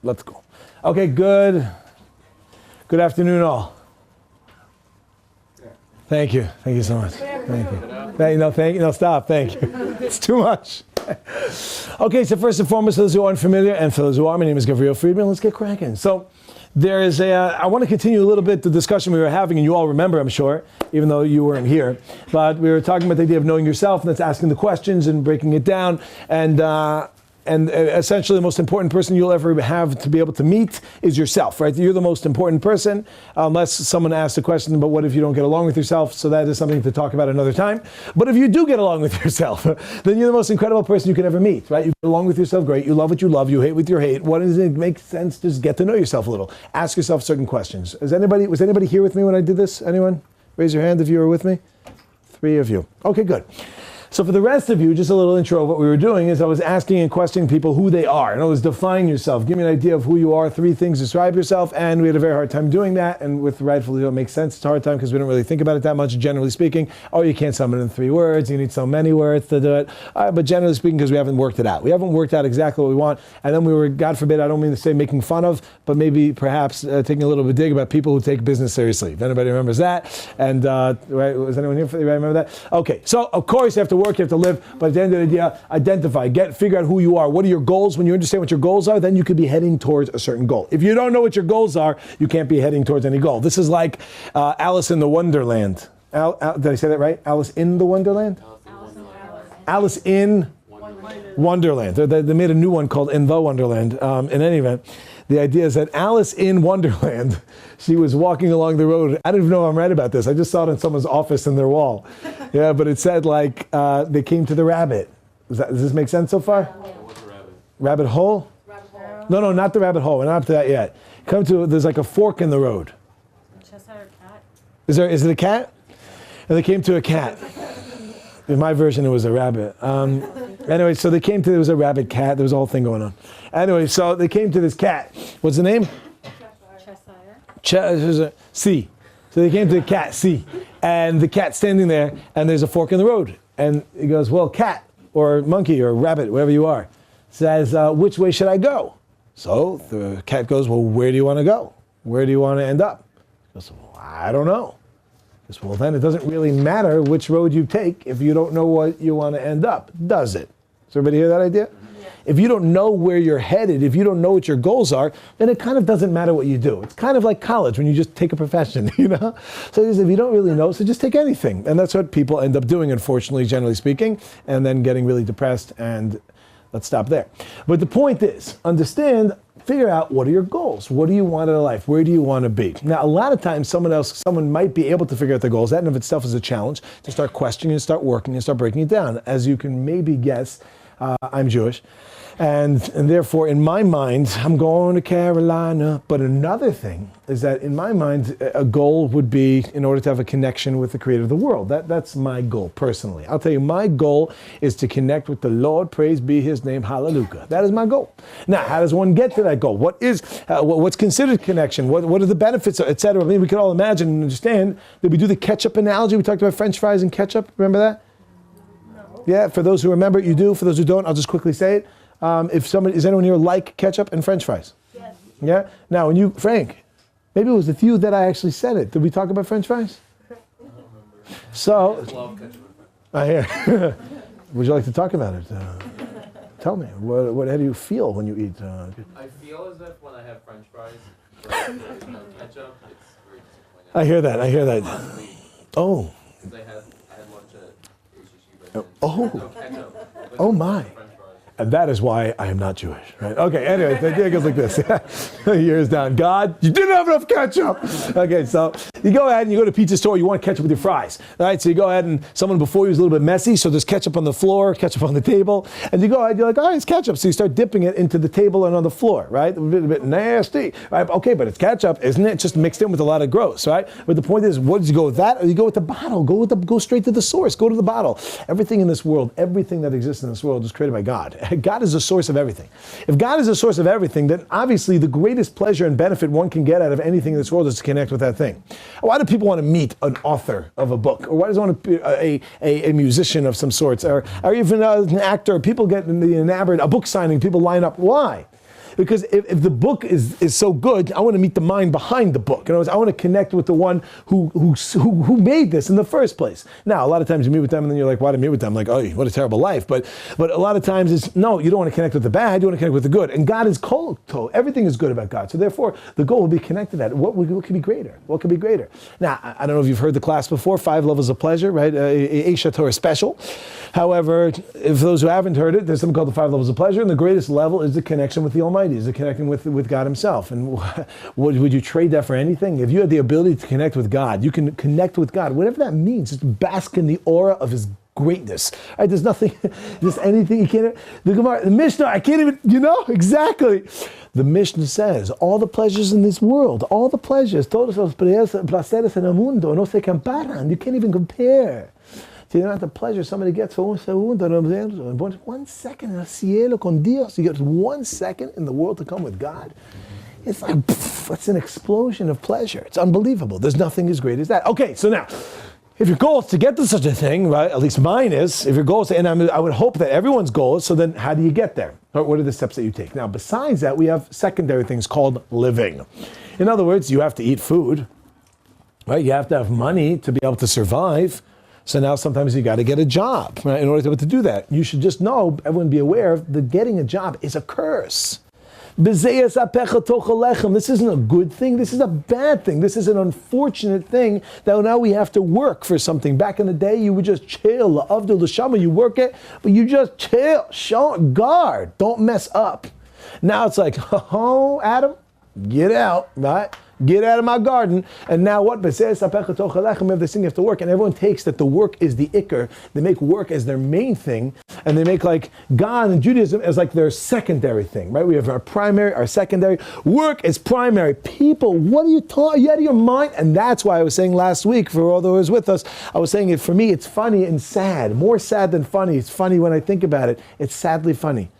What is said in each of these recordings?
Let's go. Okay, good afternoon all. Thank you so much. Thank you. No, stop, thank you. It's too much. Okay, so first and foremost, for those who aren't familiar, and for those who are, my name is Gavriel Friedman. Let's get cracking. So there is I want to continue a little bit the discussion we were having, and you all remember, I'm sure, even though you weren't here. But we were talking about the idea of knowing yourself, and that's asking the questions and breaking it down. And essentially the most important person you'll ever have to be able to meet is yourself, right? You're the most important person, unless someone asks a question, but what if you don't get along with yourself? So that is something to talk about another time. But if you do get along with yourself, then you're the most incredible person you could ever meet, right? You get along with yourself, great. You love what you love, you hate what you hate. What does it make sense? Just get to know yourself a little. Ask yourself certain questions. Was anybody here with me when I did this? Anyone? Raise your hand if you were with me. 3 of you. Okay, good. So for the rest of you, just a little intro of what we were doing is I was asking and questioning people who they are. And I was define yourself. Give me an idea of who you are. 3 things to describe yourself. And we had a very hard time doing that. And with rightfully, it makes sense. It's a hard time because we don't really think about it that much, generally speaking. Oh, you can't sum it in 3 words. You need so many words to do it. But generally speaking, because we haven't worked it out. We haven't worked out exactly what we want. And then we were, God forbid, I don't mean to say making fun of, but maybe perhaps taking a little bit of a dig about people who take business seriously. If anybody remembers that. And right, was anyone here for remember that? Okay, so of course you have to work, you have to live. But at the end of the day, identify, figure out who you are. What are your goals? When you understand what your goals are, then you could be heading towards a certain goal. If you don't know what your goals are, you can't be heading towards any goal. This is like Alice in the Wonderland. Did I say that right? Alice in the Wonderland? Alice in Wonderland. They made a new one called In the Wonderland. In any event, the idea is that Alice in Wonderland, she was walking along the road. I don't even know if I'm right about this. I just saw it in someone's office in their wall. Yeah, but it said like, they came to the rabbit. Does this make sense so far? What's a rabbit? Rabbit hole? Rabbit hole. No, not the rabbit hole. We're not up to that yet. There's like a fork in the road. Cheshire cat. Is it a cat? And they came to a cat. In my version, it was a rabbit. Anyway, so there was a rabbit cat. There was a whole thing going on. Anyway, so they came to this cat. What's the name? Cheshire. C. So they came to the cat, C. And the cat's standing there, and there's a fork in the road. And he goes, well, cat, or monkey, or rabbit, wherever you are, says, which way should I go? So the cat goes, well, where do you want to go? Where do you want to end up? He goes, well, I don't know. He goes, well, then it doesn't really matter which road you take if you don't know what you want to end up, does it? Does everybody hear that idea? If you don't know where you're headed, if you don't know what your goals are, then it kind of doesn't matter what you do. It's kind of like college when you just take a profession, you know? So if you don't really know, so just take anything. And that's what people end up doing, unfortunately, generally speaking, and then getting really depressed, and let's stop there. But the point is, figure out what are your goals? What do you want in life? Where do you want to be? Now, a lot of times someone might be able to figure out their goals. That in of itself is a challenge to start questioning and start working and start breaking it down. As you can maybe guess, I'm Jewish. And therefore, in my mind, I'm going to Carolina. But another thing is that in my mind, a goal would be in order to have a connection with the creator of the world. That's my goal, personally. I'll tell you, my goal is to connect with the Lord. Praise be his name. Hallelujah. That is my goal. Now, how does one get to that goal? What's considered connection? What are the benefits, etc.? I mean, we can all imagine and understand. Did we do the ketchup analogy? We talked about French fries and ketchup. Remember that? No. Yeah, for those who remember, you do. For those who don't, I'll just quickly say it. Is anyone here like ketchup and French fries? Yes. Yeah? Now, Frank, maybe it was with you that I actually said it. Did we talk about French fries? So, I love ketchup. I hear. Would you like to talk about it? Tell me, how do you feel when you eat? I feel as if when I have French fries, there's no ketchup, it's very disappointing. I hear that. Last week, Oh. I had lunch at HCC, Oh. no ketchup. Oh my. French fries. And that is why I am not Jewish, right? Okay, anyway, the idea goes like this. Years down. God, you didn't have enough ketchup. Okay, so you go ahead and you go to a pizza store, you want ketchup with your fries. All right, so you go ahead and someone before you was a little bit messy, so there's ketchup on the floor, ketchup on the table, and you go ahead, you're like, all right, it's ketchup. So you start dipping it into the table and on the floor, right? A bit nasty, right? Okay, but it's ketchup, isn't it? Just mixed in with a lot of gross, right? But the point is, what did you go with that? Or you go with the bottle? Go straight to the source. Go to the bottle. Everything in this world, everything that exists in this world is created by God. God is the source of everything. If God is the source of everything, then obviously the greatest pleasure and benefit one can get out of anything in this world is to connect with that thing. Why do people want to meet an author of a book? Or why does one want to be a musician of some sorts? Or even an actor? People get enamored, a book signing, people line up. Why? Because if the book is so good, I want to meet the mind behind the book. In other words, I want to connect with the one who made this in the first place. Now, a lot of times you meet with them and then you're like, why did I meet with them? Like, oh, what a terrible life. But a lot of times it's, no, you don't want to connect with the bad, you want to connect with the good. And God is kol tov. Everything is good about God. So therefore, the goal will be connected to that. What could be greater? What could be greater? Now, I don't know if you've heard the class before, 5 levels of pleasure, right? Eisha Torah special. However, if those who haven't heard it, there's something called the 5 levels of pleasure, and the greatest level is the connection with the Almighty, is the connecting with God Himself. And would you trade that for anything? If you had the ability to connect with God, you can connect with God, whatever that means, just bask in the aura of His greatness. Right? There's nothing, there's anything you can't. The Gemara, the Mishnah, I can't even, exactly. The Mishnah says, all the pleasures in this world, all the pleasures, todos los placeres en el mundo, no se comparan. You can't even compare to the amount of pleasure somebody gets for 1 segundo. 1 second in el cielo con Dios. You get 1 second in the world to come with God. It's like, it's an explosion of pleasure. It's unbelievable. There's nothing as great as that. Okay, so now, if your goal is to get to such a thing, right, at least mine is, if your goal is to, and I would hope that everyone's goal is, so then how do you get there? What are the steps that you take? Now, besides that, we have secondary things called living. In other words, you have to eat food, right? You have to have money to be able to survive. So now sometimes you got to get a job, right, in order to be able to do that. You should just know, everyone be aware, that getting a job is a curse. This isn't a good thing. This is a bad thing. This is an unfortunate thing that now we have to work for something. Back in the day, you would just chill. Avdul Shama, you work it, but you just chill. Guard. Don't mess up. Now it's like, oh, Adam, get out, right? Get out of my garden. And now what? We have this thing you have to work. And everyone takes that the work is the ikr. They make work as their main thing. And they make like God and Judaism as like their secondary thing, right? We have our primary, our secondary. Work is primary. People, what are you talking? You out of your mind? And that's why I was saying last week, for all those with us, I was saying it for me, it's funny and sad. More sad than funny. It's funny when I think about it. It's sadly funny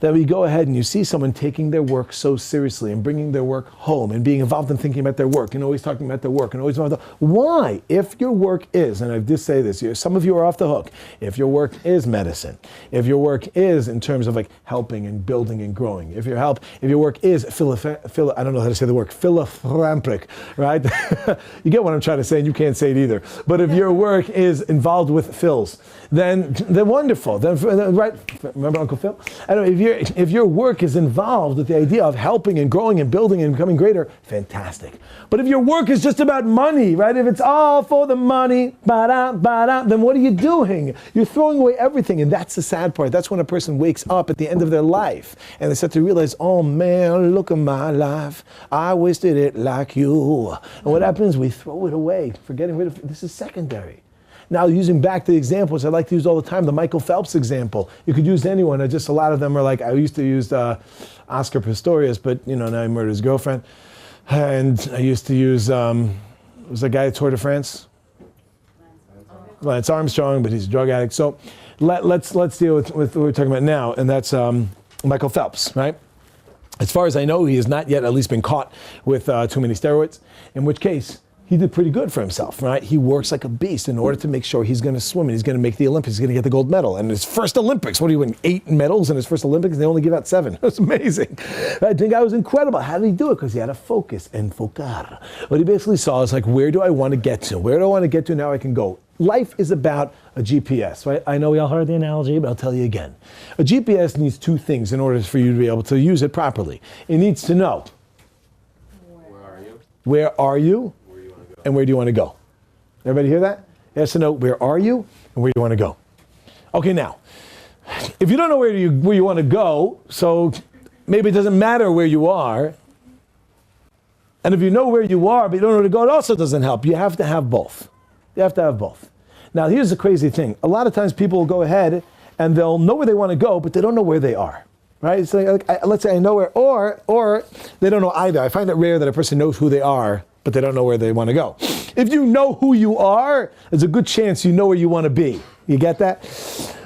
that we go ahead and you see someone taking their work so seriously and bringing their work home and being involved in thinking about their work and always talking about their work and always why? If your work is, and I did say this, some of you are off the hook, if your work is medicine, if your work is in terms of like helping and building and growing, if your work is I don't know how to say the word, philanthropic, right? You get what I'm trying to say and you can't say it either. But if your work is involved with Phils, then they're wonderful. Then, right? Remember Uncle Phil? I don't know, if your work is involved with the idea of helping and growing and building and becoming greater, fantastic. But if your work is just about money, right? If it's all for the money, then what are you doing? You're throwing away everything, and that's the sad part. That's when a person wakes up at the end of their life, and they start to realize, oh man, look at my life. I wasted it like you. And what happens? We throw it away, forgetting rid of it. This is secondary. Now, using back to the examples I like to use all the time, the Michael Phelps example. You could use anyone. A lot of them are like, I used to use Oscar Pistorius, but now he murdered his girlfriend. And I used to use, it was a guy at Tour de France. Lance Armstrong, but he's a drug addict. So let's deal with what we're talking about now, and that's Michael Phelps, right? As far as I know, he has not yet at least been caught with too many steroids, in which case, he did pretty good for himself, right? He works like a beast in order to make sure he's going to swim and he's going to make the Olympics. He's going to get the gold medal. And his first Olympics, what do you win? 8 medals in his first Olympics? They only give out 7. That's amazing. I think I was incredible. How did he do it? Because he had a focus, enfocar. What he basically saw is like, where do I want to get to? Where do I want to get to? Now I can go. Life is about a GPS, right? I know we all heard the analogy, but I'll tell you again. A GPS needs 2 things in order for you to be able to use it properly. It needs to know. Where are you? Where are you? And where do you want to go? Everybody hear that? It has to know where are you and where do you want to go. Okay, now, if you don't know where you want to go, so maybe it doesn't matter where you are. And if you know where you are, but you don't know where to go, it also doesn't help. You have to have both. You have to have both. Now, here's the crazy thing. A lot of times people will go ahead and they'll know where they want to go, but they don't know where they are. Right? So let's say I know where, or they don't know either. I find it rare that a person knows who they are, but they don't know where they want to go. If you know who you are, there's a good chance you know where you want to be. You get that?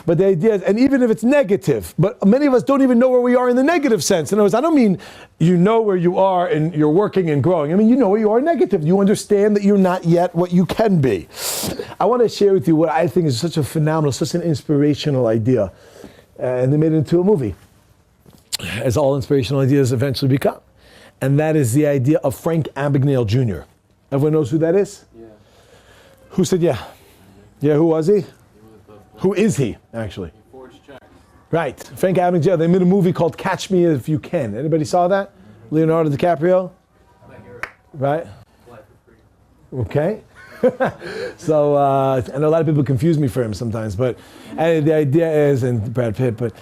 But the idea is, and even if it's negative, but many of us don't even know where we are in the negative sense. In other words, I don't mean you know where you are and you're working and growing. I mean, you know where you are negative. You understand that you're not yet what you can be. I want to share with you what I think is such a phenomenal, such an inspirational idea. And they made it into a movie. as all inspirational ideas eventually become. And that is the idea of Frank Abagnale Jr. Everyone knows who that is? Yeah. Who said yeah? Yeah, who was he? He was the Who is he, actually? He forged checks. Right, Frank Abagnale. They made a movie called Catch Me If You Can. Anybody saw that? Leonardo DiCaprio? My hero. Right? Fly for free. Okay. So I know a lot of people confuse me for him sometimes, but the idea is, and Brad Pitt, but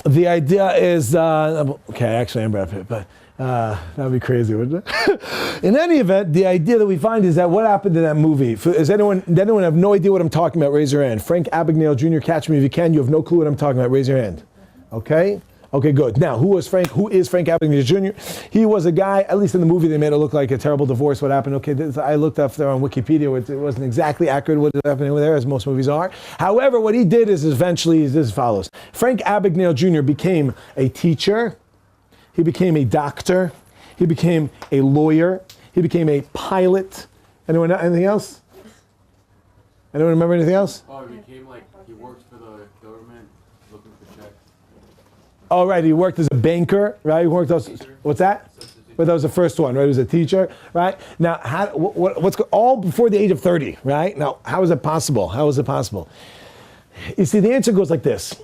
the idea is, okay, actually I'm Brad Pitt, but that would be crazy, wouldn't it? In any event, the idea that we find is that what happened in that movie, does anyone have no idea what I'm talking about? Raise your hand. Frank Abagnale Jr., Catch Me If You Can. You have no clue what I'm talking about. Raise your hand. Okay? Okay, good. Now, who is Frank Abagnale Jr.? He was a guy, at least in the movie, they made it look like a terrible divorce. What happened? Okay, I looked up there on Wikipedia. It wasn't exactly accurate what was happening over there, as most movies are. However, what he did is eventually is as follows. Frank Abagnale Jr. became a teacher. He became a doctor. He became a lawyer. He became a pilot. Anyone know anything else? Anyone remember anything else? Oh, he became like, he worked for the government looking for checks. Oh, right. He worked as a banker, right? He worked as, what's that? But that was the first one, right? He was a teacher, right? Now, all before the age of 30, right? Now, how is it possible? How is it possible? You see, the answer goes like this.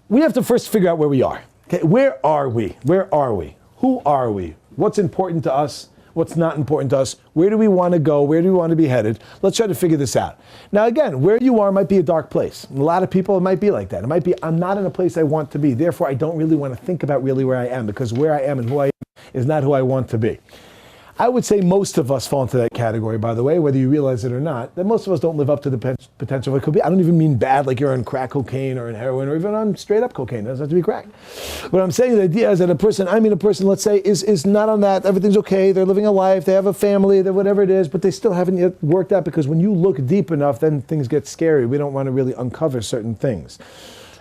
We have to first figure out where we are. Okay, where are we? Where are we? Who are we? What's important to us? What's not important to us? Where do we want to go? Where do we want to be headed? Let's try to figure this out. Now again, where you are might be a dark place. A lot of people, it might be like that. It might be, I'm not in a place I want to be. Therefore, I don't really want to think about really where I am, because where I am and who I am is not who I want to be. I would say most of us fall into that category, by the way, whether you realize it or not, that most of us don't live up to the potential of it could be. I don't even mean bad, like you're on crack cocaine or in heroin or even on straight up cocaine. It doesn't have to be crack. But I'm saying the idea is that a person, let's say, is not on that. Everything's okay. They're living a life. They have a family, they're whatever it is, but they still haven't yet worked out, because when you look deep enough, then things get scary. We don't want to really uncover certain things.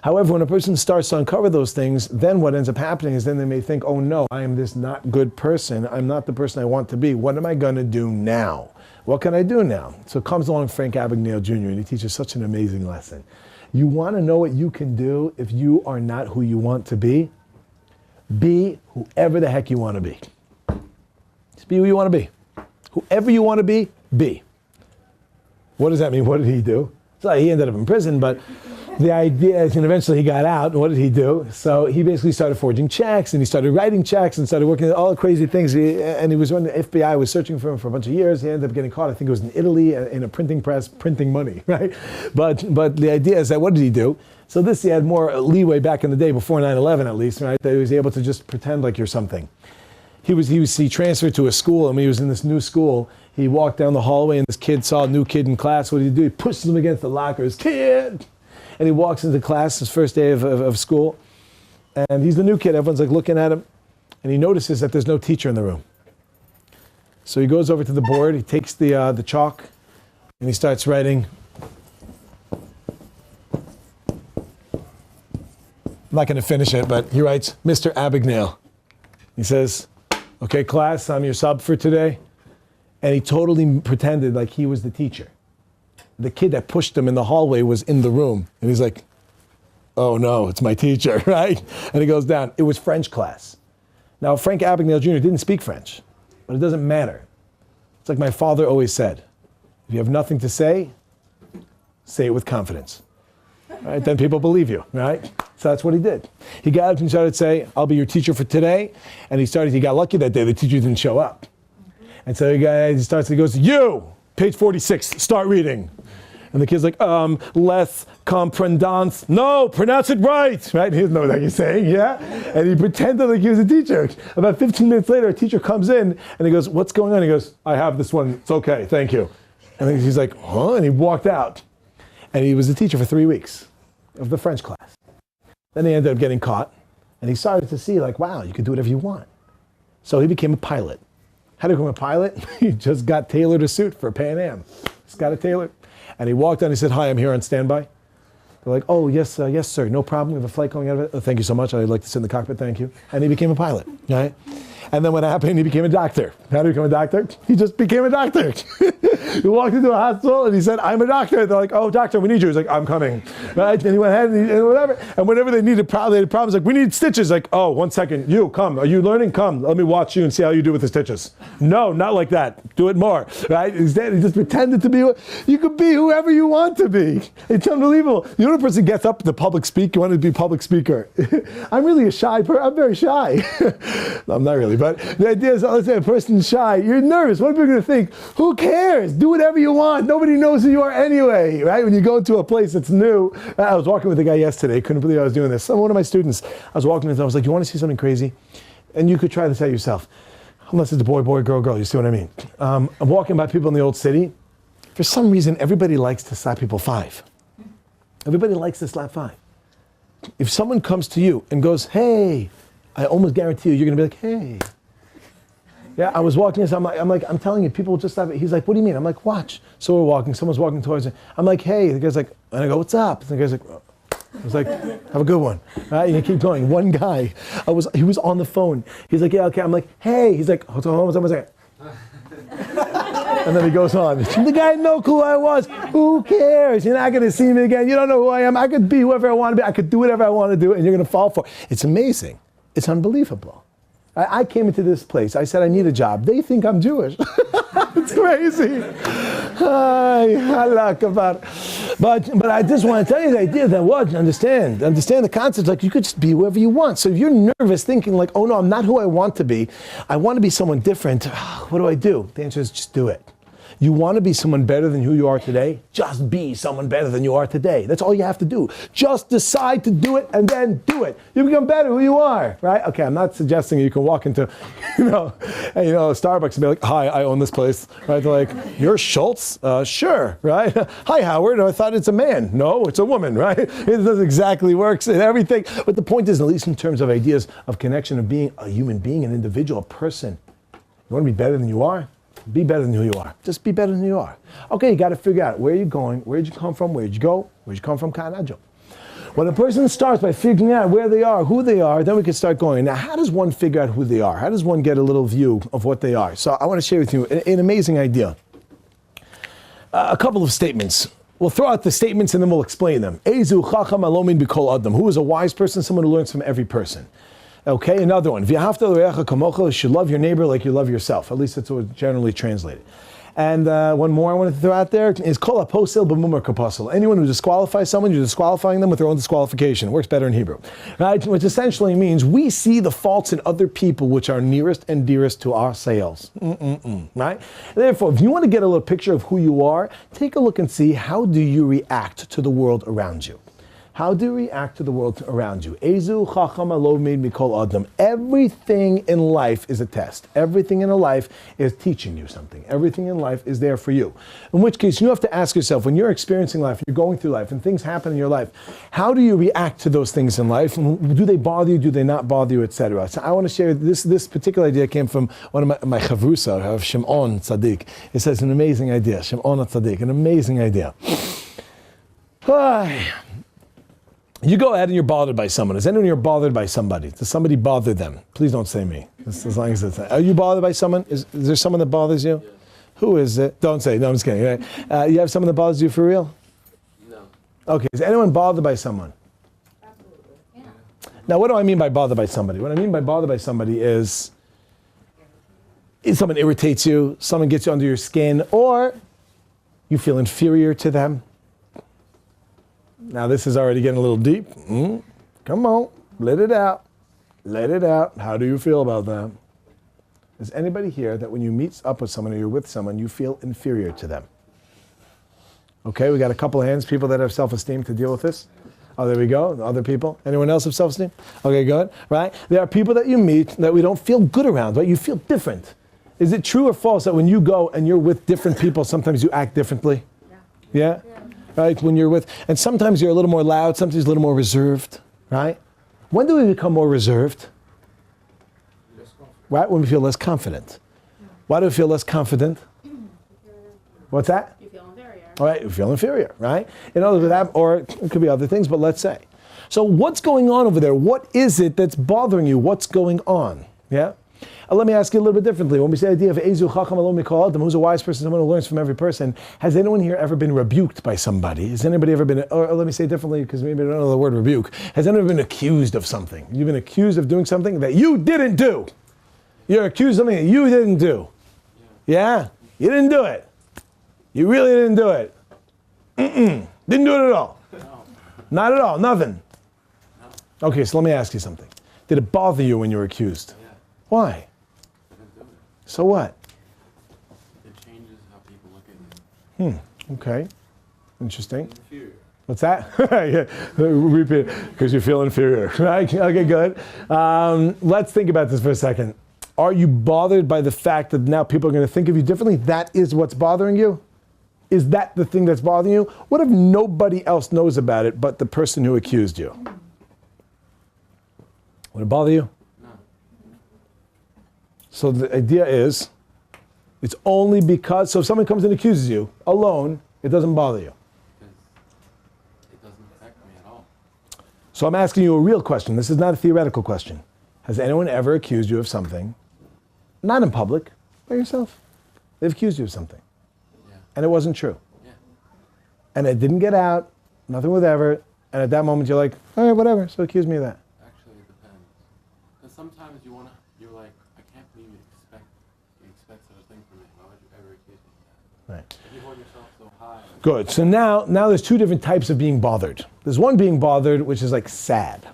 However, when a person starts to uncover those things, then what ends up happening is then they may think, oh no, I am this not good person. I'm not the person I want to be. What am I going to do now? What can I do now? So comes along Frank Abagnale Jr. and he teaches such an amazing lesson. You want to know what you can do if you are not who you want to be? Be whoever the heck you want to be. Just be who you want to be. Whoever you want to be, be. What does that mean? What did he do? So he ended up in prison, but the idea is, and eventually he got out. What did he do? So he basically started forging checks, and he started writing checks, and started working at all the crazy things. And he was running, the FBI was searching for him for a bunch of years. He ended up getting caught. I think it was in Italy, in a printing press, printing money, right? But the idea is that what did he do? So he had more leeway back in the day, before 9/11 at least, right? That he was able to just pretend like you're something. He transferred to a school, and when he was in this new school, he walked down the hallway, and this kid saw a new kid in class. What did he do? He pushes him against the lockers. Kid! And he walks into class, his first day of school, and he's the new kid. Everyone's like looking at him, and he notices that there's no teacher in the room. So he goes over to the board, he takes the chalk, and he starts writing. I'm not going to finish it, but he writes, Mr. Abagnale. He says, okay, class, I'm your sub for today. And he totally pretended like he was the teacher. The kid that pushed him in the hallway was in the room. And he's like, oh no, it's my teacher, right? And he goes down. It was French class. Now, Frank Abagnale Jr. didn't speak French, but it doesn't matter. It's like my father always said, if you have nothing to say it with confidence. Right? Then people believe you, right? So that's what he did. He got up and started to say, I'll be your teacher for today. And he got lucky that day. The teacher didn't show up. And so he goes, you, page 46, start reading. And the kid's like, les comprendants. No, pronounce it right. Right? He doesn't know what he's saying, yeah? And he pretended like he was a teacher. About 15 minutes later, a teacher comes in and he goes, what's going on? He goes, I have this one. It's okay, thank you. And then he's like, huh? And he walked out. And he was a teacher for 3 weeks of the French class. Then he ended up getting caught. And he started to see, like, wow, you can do whatever you want. So he became a pilot. How to become a pilot? He just got tailored a suit for Pan Am. Just got it tailored. And he walked down, he said, hi, I'm here on standby. They're like, oh, yes, sir, no problem. We have a flight going out of it. Oh, thank you so much. I'd like to sit in the cockpit, thank you. And he became a pilot, right? And then what happened? He became a doctor. How did he become a doctor? He just became a doctor. He walked into a hospital and he said, I'm a doctor. They're like, oh, doctor, we need you. He's like, I'm coming. Right? And he went ahead and whatever. And whenever they had problems, like, we need stitches. Like, oh, 1 second. You, come. Are you learning? Come. Let me watch you and see how you do with the stitches. No, not like that. Do it more. Right? Instead, he just pretended to be. You could be whoever you want to be. It's unbelievable. The only person gets up to public speak, you want to be public speaker. I'm really a shy person. I'm very shy. No, I'm not really. But the idea is, let's say a person's shy. You're nervous. What are people going to think? Who cares? Do whatever you want. Nobody knows who you are anyway, right? When you go to a place that's new. I was walking with a guy yesterday. Couldn't believe I was doing this. One of my students, I was walking with him. I was like, you want to see something crazy? And you could try this out yourself. Unless it's a boy, boy, girl, girl. You see what I mean? I'm walking by people in the old city. For some reason, everybody likes to slap people 5. Everybody likes to slap 5. If someone comes to you and goes, hey, I almost guarantee you're going to be like, hey. Yeah, I was walking, so I'm telling you, people just stop it. He's like, what do you mean? I'm like, watch. So we're walking, someone's walking towards me. I'm like, hey. The guy's like, and I go, what's up? And the guy's like, oh. I was like, have a good one. Right? And you keep going. One guy, he was on the phone. He's like, yeah, okay. I'm like, hey. He's like, hold on a second. And then he goes on. The guy had no clue who I was. Who cares? You're not going to see me again. You don't know who I am. I could be whoever I want to be. I could do whatever I want to do, and you're going to fall for it. It's amazing. It's unbelievable. I came into this place. I said, I need a job. They think I'm Jewish. It's crazy. But I just want to tell you the idea that understand the concept. Like, you could just be whoever you want. So if you're nervous thinking like, oh no, I'm not who I want to be. I want to be someone different. What do? The answer is just do it. You want to be someone better than who you are today? Just be someone better than you are today. That's all you have to do. Just decide to do it and then do it. You become better who you are, right? Okay, I'm not suggesting you can walk into, Starbucks and be like, hi, I own this place, right? They're like, you're Schultz? Sure, right? Hi, Howard. I thought it's a man. No, it's a woman, right? It doesn't exactly work and everything. But the point is, at least in terms of ideas of connection, of being a human being, an individual, a person, you want to be better than you are? Be better than who you are. Just be better than you are. Okay, you got to figure out where you're going, where did you come from, where did you go, where did you come from, Kanajo. When a person starts by figuring out where they are, who they are, then we can start going. Now, how does one figure out who they are? How does one get a little view of what they are? So I want to share with you an amazing idea. A couple of statements. We'll throw out the statements and then we'll explain them. Ezu chacham alomin b'kol adam. Who is a wise person? Someone who learns from every person. Okay, another one. V'ahavta l'reacha kamocha. You should love your neighbor like you love yourself. At least that's what it's generally translated. And one more I wanted to throw out there is kol haposil b'mumar kaposil. Anyone who disqualifies someone, you're disqualifying them with their own disqualification. It works better in Hebrew. Right? Which essentially means we see the faults in other people which are nearest and dearest to ourselves. Right? Therefore, if you want to get a little picture of who you are, take a look and see how do you react to the world around you. How do you react to the world around you? Ezu chacham alomin mikol adam. Everything in life is a test. Everything in life is teaching you something. Everything in life is there for you. In which case, you have to ask yourself, when you're experiencing life, you're going through life, and things happen in your life, how do you react to those things in life? Do they bother you? Do they not bother you, etc.? So I want to share this particular idea came from one of my chavrusa, of Shimon Tzaddik. It says an amazing idea. Shimon Tzaddik, an amazing idea. You go ahead and you're bothered by someone. Is anyone here bothered by somebody? Does somebody bother them? Please don't say me. As long as it's, are you bothered by someone? Is there someone that bothers you? Yeah. Who is it? Don't say. No, I'm just kidding. Right? You have someone that bothers you for real? No. Okay. Is anyone bothered by someone? Absolutely. Yeah. Now, what do I mean by bothered by somebody? What I mean by bothered by somebody is someone irritates you, someone gets you under your skin, or you feel inferior to them. Now this is already getting a little deep. Come on, let it out. Let it out. How do you feel about that? Is anybody here that when you meet up with someone or you're with someone, you feel inferior to them? Okay, we got a couple of hands, people that have self-esteem to deal with this. Oh, there we go. Other people? Anyone else have self-esteem? Okay, good. Right? There are people that you meet that we don't feel good around, right? You feel different. Is it true or false that when you go and you're with different people, sometimes you act differently? Yeah? Right, when you're with, and sometimes you're a little more loud, sometimes a little more reserved, right? When do we become more reserved? Right, when we feel less confident. Why do we feel less confident? What's that? You feel inferior. All right, you feel inferior, right? In other words, or it could be other things, but let's say. So what's going on over there? What is it that's bothering you? What's going on? Yeah? Let me ask you a little bit differently. When we say the idea of Ezu Chacham Alon Mikol Adam, who's a wise person, someone who learns from every person, has anyone here ever been rebuked by somebody? Has anybody ever been, or let me say it differently because maybe I don't know the word rebuke. Has anyone been accused of something? You've been accused of doing something that you didn't do. You're accused of something that you didn't do. Yeah? You didn't do it. You really didn't do it. Didn't do it at all. Not at all, nothing. Okay, so let me ask you something. Did it bother you when you were accused? Yeah. Why? I didn't do it. So what? It changes how people look at you. Okay. Interesting. Inferior. What's that? Yeah. Repeat. Because you feel inferior. Right? Okay, good. Let's think about this for a second. Are you bothered by the fact that now people are going to think of you differently? That is what's bothering you? Is that the thing that's bothering you? What if nobody else knows about it but the person who accused you? Would it bother you? No. So the idea is, it's only because, so if someone comes and accuses you alone, it doesn't bother you. Because it doesn't affect me at all. So I'm asking you a real question. This is not a theoretical question. Has anyone ever accused you of something, not in public, by yourself? They've accused you of something. Yeah. And it wasn't true. Yeah. And it didn't get out, nothing was ever, and at that moment you're like, all right, whatever, so accuse me of that. Actually, it depends. Because sometimes you're like, I can't believe you expect such a thing from me. Why would you ever accuse me of that? Right. If you hold yourself so high. Good. So now there's two different types of being bothered. There's one being bothered, which is like sad.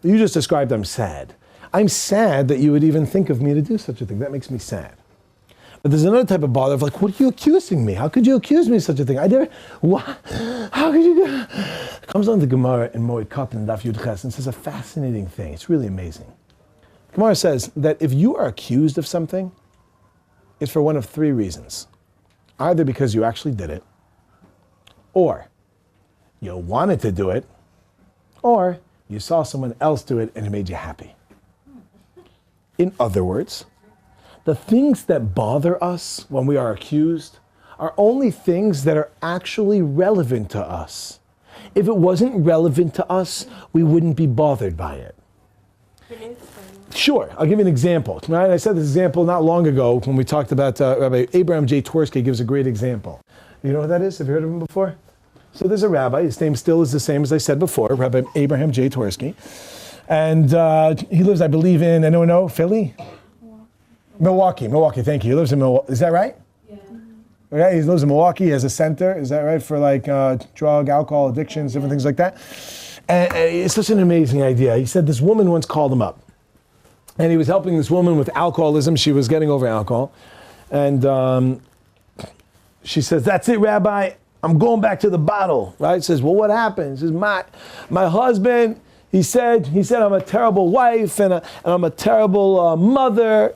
You just described I'm sad. I'm sad that you would even think of me to do such a thing. That makes me sad. But there's another type of bother of like, what are you accusing me? How could you accuse me of such a thing? I never, what? How could you do it? Comes on the Gemara in Moed Katan Daf Yud Ches and says a fascinating thing. It's really amazing. Gemara says that if you are accused of something, it's for one of three reasons. Either because you actually did it, or you wanted to do it, or you saw someone else do it and it made you happy. In other words, the things that bother us when we are accused are only things that are actually relevant to us. If it wasn't relevant to us, we wouldn't be bothered by it. Sure, I'll give you an example. Right? I said this example not long ago when we talked about Rabbi Abraham J. Twersky gives a great example. You know who that is? Have you heard of him before? So there's a rabbi, his name still is the same as I said before, Rabbi Abraham J. Twersky. And he lives, I believe, in, anyone know, Philly? Milwaukee, thank you. He lives in Milwaukee. Is that right? Yeah. Okay, he lives in Milwaukee. He has a center, is that right, for like drug, alcohol addictions, different things like that. And it's such an amazing idea. He said this woman once called him up. And he was helping this woman with alcoholism. She was getting over alcohol. And she says, that's it, Rabbi. I'm going back to the bottle, right? Says, well, what happened? He says, my husband, he said I'm a terrible wife and I'm a terrible mother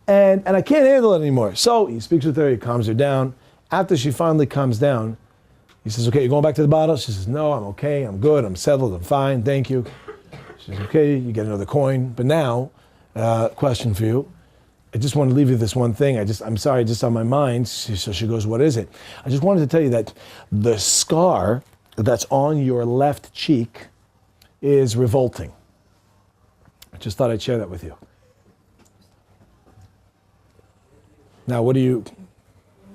and I can't handle it anymore. So he speaks with her, he calms her down. After she finally calms down, he says, okay, you're going back to the bottle? She says, no, I'm okay, I'm good, I'm settled, I'm fine, thank you. She says, okay, you get another coin. But now, question for you. I just want to leave you this one thing. I'm sorry, just on my mind. So she goes, what is it? I just wanted to tell you that the scar that's on your left cheek is revolting. I just thought I'd share that with you. Now, what do you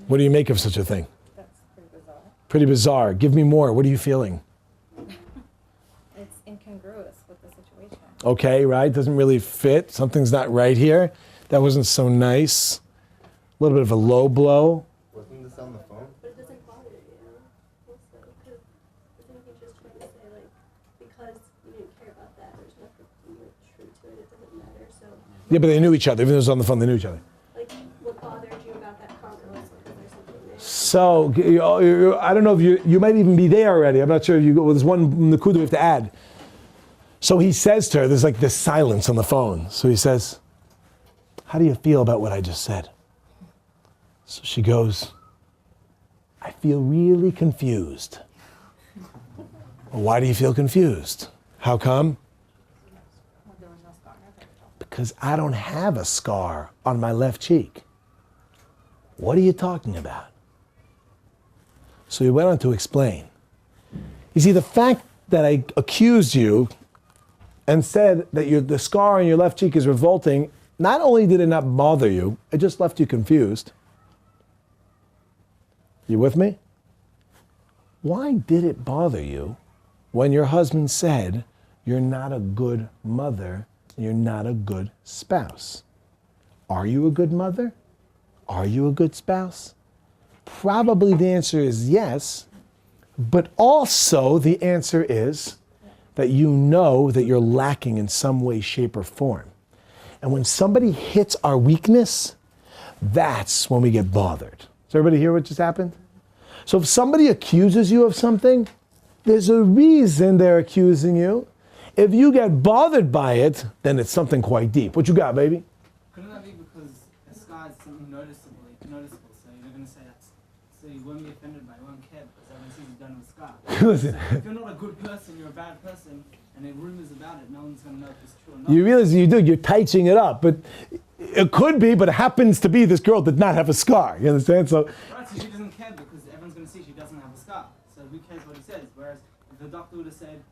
make of such a thing? That's pretty bizarre. Pretty bizarre. Give me more. What are you feeling? It's incongruous with the situation. Okay, right? Doesn't really fit. Something's not right here. That wasn't so nice. A little bit of a low blow. Wasn't this on the phone? But it doesn't bother you, also, because isn't he just trying to say, like, because you didn't care about that, there's nothing like, true to it, it doesn't matter, so, Yeah, but they knew each other. Even though it was on the phone, they knew each other. like, what bothered you about that comment was because there's something there. So, I don't know if you might even be there already. I'm not sure if there's one nakuda we have to add. So he says to her, there's like this silence on the phone. So he says, how do you feel about what I just said? So she goes, I feel really confused. Well, why do you feel confused? How come? Because I don't have a scar on my left cheek. What are you talking about? So he went on to explain. You see, the fact that I accused you and said that the scar on your left cheek is revolting not only did it not bother you, it just left you confused. You with me? Why did it bother you when your husband said you're not a good mother, you're not a good spouse? Are you a good mother? Are you a good spouse? Probably the answer is yes, but also the answer is that you know that you're lacking in some way, shape, or form. And when somebody hits our weakness, that's when we get bothered. Does everybody hear what just happened? So if somebody accuses you of something, there's a reason they're accusing you. If you get bothered by it, then it's something quite deep. What you got, baby? Couldn't that be because a scar is something noticeable, so you're going to say that's, so you won't be offended by it, you won't care because everyone sees you've done with a scar. Listen. So if you're not a good person, you're a bad person, and there are rumors about it, no one's going to know if it's true or not. You realize you do, you're tightening it up, but it could be, but it happens to be this girl did not have a scar. You understand? So Right, so she doesn't care because everyone's going to see she doesn't have a scar. So who cares what he says? Whereas if the doctor would have said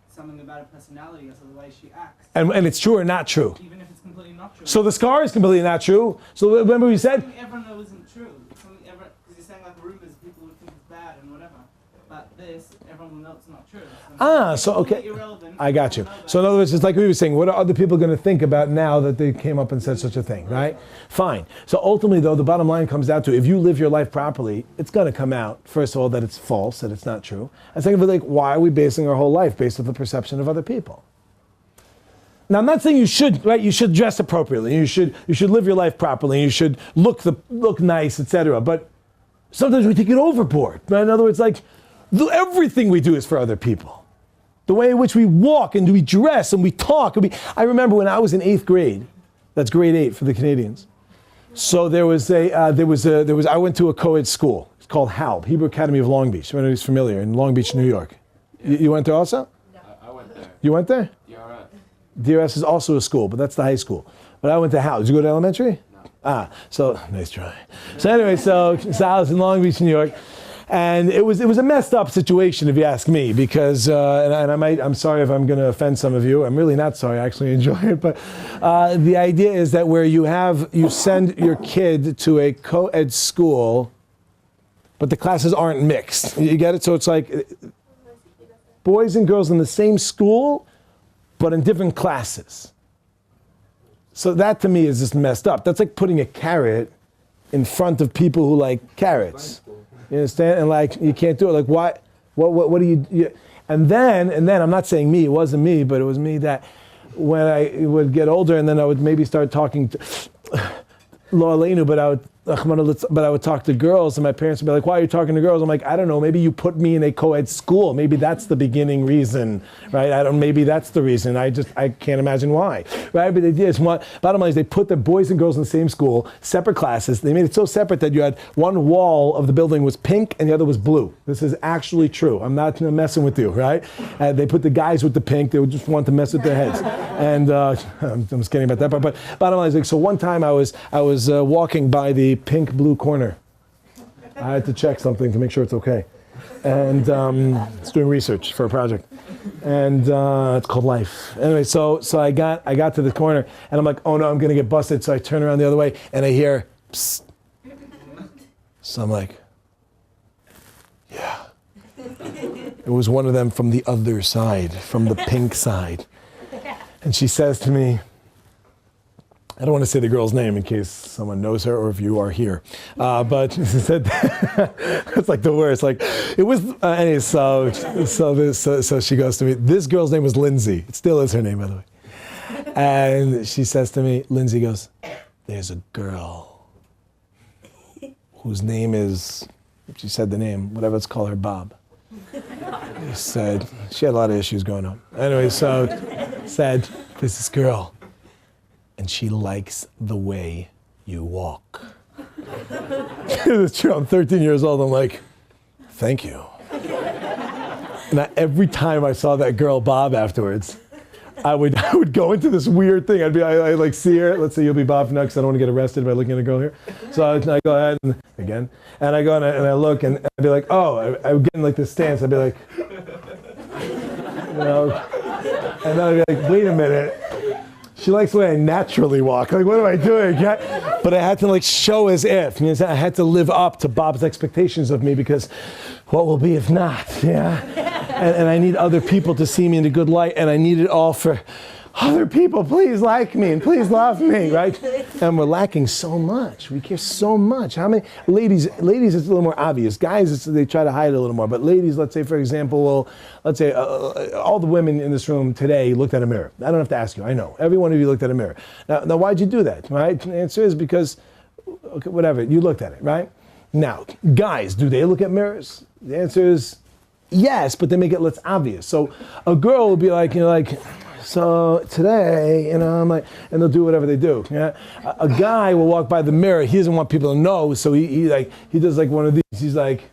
something about her personality or the way she acts, and it's true or not true. even if it's completely not true. So the scar is completely not true. So remember we said, Something everyone knows isn't true. Something everyone, because you're saying like rumors, people would think it's bad and whatever. But this, everyone will know it's not true. so okay. It's irrelevant. I got you. Everyone will know So in other words, it's like we were saying, what are other people going to think about now that they came up and said such a thing, right? Fine. So ultimately, though, the bottom line comes down to if you live your life properly, it's going to come out, first of all, that it's false, that it's not true. And second of all, like, why are we basing our whole life based on the perception of other people? Now, I'm not saying you should, right? You should dress appropriately. You should live your life properly. You should look nice, etc. But sometimes we take it overboard. Right? In other words, like, everything we do is for other people. The way in which we walk and we dress and we talk. I remember when I was in 8th grade, that's grade 8 for the Canadians. So I went to a co-ed school. It's called HALB, Hebrew Academy of Long Beach. Everybody who's familiar, in Long Beach, New York. You went there also? I went there. You went there? DRS. DRS is also a school, but that's the high school. But I went to HALB. Did you go to elementary? No. So nice try. So anyway, so I was in Long Beach, New York. And it was a messed up situation, if you ask me, because I'm sorry if I'm going to offend some of you. I'm really not sorry. I actually enjoy it. But the idea is that where you send your kid to a co-ed school, but the classes aren't mixed. You get it? So it's like boys and girls in the same school, but in different classes. So that to me is just messed up. That's like putting a carrot in front of people who like carrots. You understand? And like, you can't do it. Like, why? What do you? And then, I'm not saying me, it wasn't me, but it was me that when I would get older and then I would maybe start talking to, Lo Aleinu, but I would talk to girls and my parents would be like, why are you talking to girls? I'm like, I don't know, maybe you put me in a co-ed school. Maybe that's the beginning reason, right? Maybe that's the reason. I can't imagine why, right? But the idea is, bottom line is they put the boys and girls in the same school, separate classes. They made it so separate that you had one wall of the building was pink and the other was blue. This is actually true. I'm not messing with you, right? They put the guys with the pink. They would just want to mess with their heads. And I'm just kidding about that part. But bottom line is, like, so one time I was walking by the pink-blue corner. I had to check something to make sure it's okay. And it's doing research for a project. And it's called Life. Anyway, so I got to the corner, and I'm like, oh no, I'm going to get busted. So I turn around the other way, and I hear, psst. So I'm like, yeah. It was one of them from the other side, from the pink side. And she says to me, I don't want to say the girl's name in case someone knows her or if you are here. But she said, that's like the worst. Like, it was, anyway, so she goes to me, this girl's name was Lindsay. It still is her name, by the way. And she says to me, Lindsay goes, there's a girl whose name is, she said the name, whatever, let's call her Bob. He said, she had a lot of issues going on. Anyway, so said, there's this girl. And she likes the way you walk. It's true, I'm 13 years old, I'm like, thank you. And every time I saw that girl, Bob, afterwards, I would go into this weird thing. I like see her, let's say you'll be Bob next, I don't want to get arrested by looking at a girl here. So I go ahead and, again, and I go and I look and I'd be like, oh, I would get in like this stance, I'd be like, you know, and then I'd be like, wait a minute. She likes the way I naturally walk. Like, what am I doing? Yeah? But I had to like show as if. You know, I had to live up to Bob's expectations of me because what will be if not? Yeah. And I need other people to see me in a good light, and I need it all for other people. Please like me and please love me, right? And we're lacking so much. We care so much. How many ladies? Ladies, it's a little more obvious. Guys, they try to hide it a little more. But ladies, let's say, for example, well, let's say all the women in this room today looked at a mirror. I don't have to ask you. I know every one of you looked at a mirror. Now, why'd you do that? Right? The answer is because, okay, whatever. You looked at it, right? Now, guys, do they look at mirrors? The answer is yes, but they make it less obvious. So a girl will be like, you know, like, so today, you know, I'm like, and they'll do whatever they do. Yeah, a guy will walk by the mirror. He doesn't want people to know, so he does like one of these. He's like,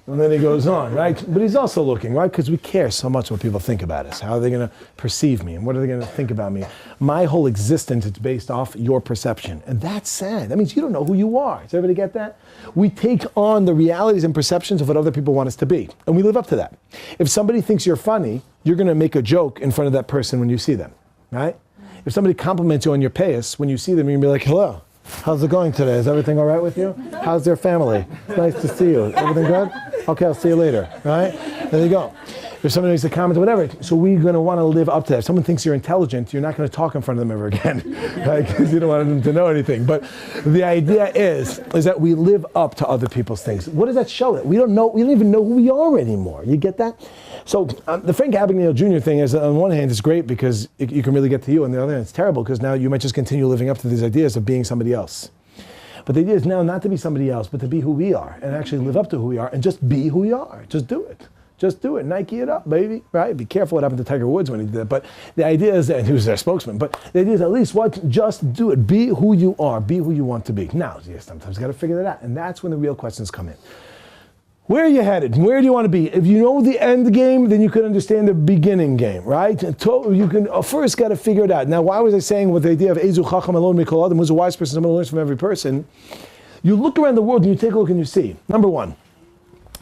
and then he goes on, right? But he's also looking, right? Because we care so much what people think about us. How are they going to perceive me? And what are they going to think about me? My whole existence is based off your perception. And that's sad. That means you don't know who you are. Does everybody get that? We take on the realities and perceptions of what other people want us to be. And we live up to that. If somebody thinks you're funny, you're going to make a joke in front of that person when you see them, right? If somebody compliments you on your pace, when you see them, you're going to be like, hello. How's it going today? Is everything all right with you? How's their family? Nice to see you. Everything good? Okay, I'll see you later, right? There you go. If somebody makes a comment or whatever, so we're going to want to live up to that. If someone thinks you're intelligent, you're not going to talk in front of them ever again, right? Because you don't want them to know anything. But the idea is that we live up to other people's things. What does that show? That we don't even know who we are anymore. You get that? So the Frank Abagnale Jr. thing is, on one hand, it's great because you can really get to you. On the other hand, it's terrible because now you might just continue living up to these ideas of being somebody else. But the idea is now not to be somebody else, but to be who we are and actually live up to who we are and just be who we are. Just do it. Just do it. Nike it up, baby. Right? Be careful what happened to Tiger Woods when he did that. But the idea is that, and he was their spokesman, but the idea is at least what? Just do it. Be who you are. Be who you want to be. Now, sometimes you got to figure that out. And that's when the real questions come in. Where are you headed? Where do you want to be? If you know the end game, then you can understand the beginning game, right? You can first got to figure it out. Now, why was I saying with the idea of Ezu Chacham Alon Mikol Adam, who's a wise person, someone who learns from every person? You look around the world and you take a look and you see, number one,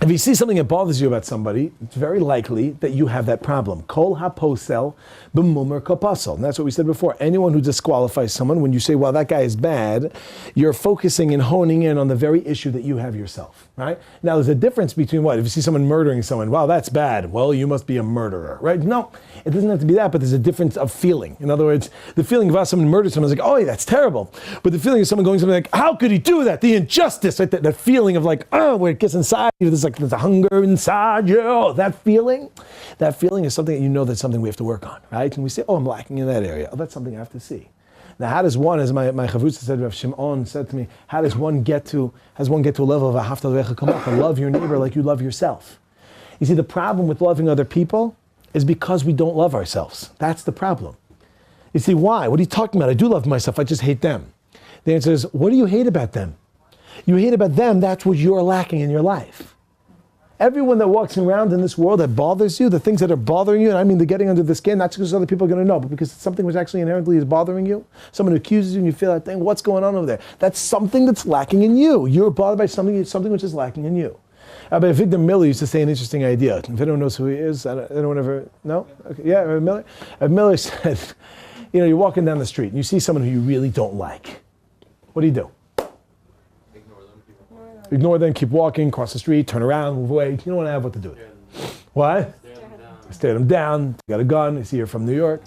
if you see something that bothers you about somebody, it's very likely that you have that problem. Kol haposel b'mumar kapasel. And that's what we said before. Anyone who disqualifies someone, when you say, well, that guy is bad, you're focusing and honing in on the very issue that you have yourself, right? Now, there's a difference between what? If you see someone murdering someone, wow, that's bad. Well, you must be a murderer, right? No, it doesn't have to be that, but there's a difference of feeling. In other words, the feeling of someone murdered someone is like, oh, yeah, that's terrible. But the feeling of someone going something like, how could he do that? The injustice, right? That feeling of like, oh, where it gets inside you, there's a hunger inside you. That feeling is something that you know that's something we have to work on, right? And we say, oh, I'm lacking in that area. Oh, that's something I have to see. Now, how does one, as my chavrusa said, Rav Shimon said to me, how does one get to a level of a haftal vecha kamach, love your neighbor like you love yourself? You see, the problem with loving other people is because we don't love ourselves. That's the problem. You see, why? What are you talking about? I do love myself, I just hate them. The answer is, what do you hate about them? You hate about them, that's what you're lacking in your life. Everyone that walks around in this world that bothers you, the things that are bothering you, and I mean the getting under the skin, not just because other people are going to know, but because it's something which actually inherently is bothering you. Someone accuses you and you feel that thing, what's going on over there? That's something that's lacking in you. You're bothered by something which is lacking in you. Rabbi Victor Miller used to say an interesting idea. If anyone knows who he is, anyone ever, no? Okay. Yeah, Rabbi Miller? Rabbi Miller said, you're walking down the street and you see someone who you really don't like. What do? Ignore them, keep walking, cross the street, turn around, move away. You don't want to have what to do with it. What? Stare them down. You got a gun. I see you're from New York.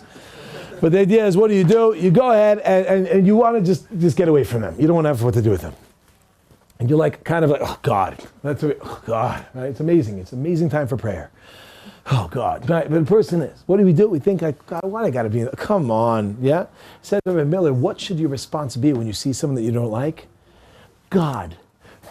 But the idea is, what do? You go ahead and you want to just get away from them. You don't want to have what to do with them. And you're like, kind of like, oh God, oh God, right? It's amazing. It's an amazing time for prayer. Oh God, right? But the person is, what do? We think like, God, why I got to be? Come on, yeah? Said Rabbi Miller, what should your response be when you see someone that you don't like? God,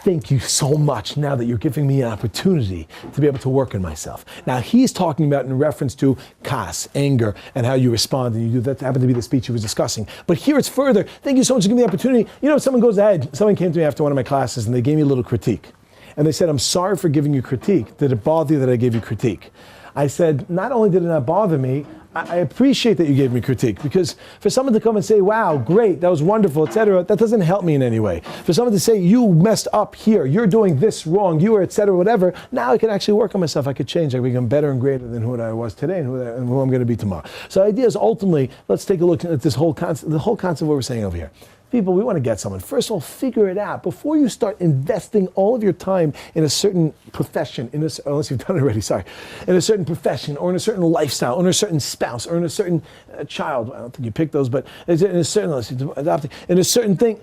thank you so much now that you're giving me an opportunity to be able to work on myself. Now he's talking about in reference to kas, anger, and how you respond, and you do that happened to be the speech he was discussing. But here it's further, thank you so much for giving me the opportunity. Someone goes ahead, someone came to me after one of my classes and they gave me a little critique. And they said, I'm sorry for giving you critique. Did it bother you that I gave you critique? I said, not only did it not bother me, I appreciate that you gave me critique, because for someone to come and say, wow, great, that was wonderful, etc., that doesn't help me in any way. For someone to say, you messed up here, you're doing this wrong, you are, etc., whatever, now I can actually work on myself, I could change, I can become better and greater than who I was today and who I'm going to be tomorrow. So the idea is ultimately, let's take a look at this whole concept, the whole concept of what we're saying over here. People, we want to get someone. First of all, figure it out. Before you start investing all of your time in a certain profession, unless you've done it already, sorry, in a certain profession, or in a certain lifestyle, or in a certain spouse, or in a certain child, I don't think you picked those, but in a certain, unless you're adopting, in a certain thing,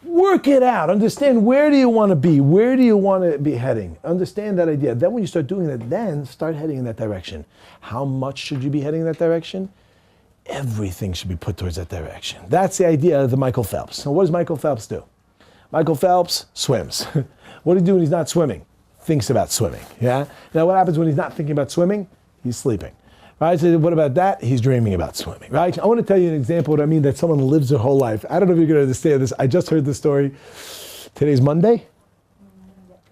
work it out. Understand, where do you want to be? Where do you want to be heading? Understand that idea. Then when you start doing that, then start heading in that direction. How much should you be heading in that direction? Everything should be put towards that direction. That's the idea of the Michael Phelps. So what does Michael Phelps do? Michael Phelps swims. What does he do when he's not swimming? Thinks about swimming. Yeah. Now what happens when he's not thinking about swimming? He's sleeping. Right? So what about that? He's dreaming about swimming. Right? I want to tell you an example of what I mean, that someone lives their whole life. I don't know if you're going to understand this. I just heard this story. Today's Monday?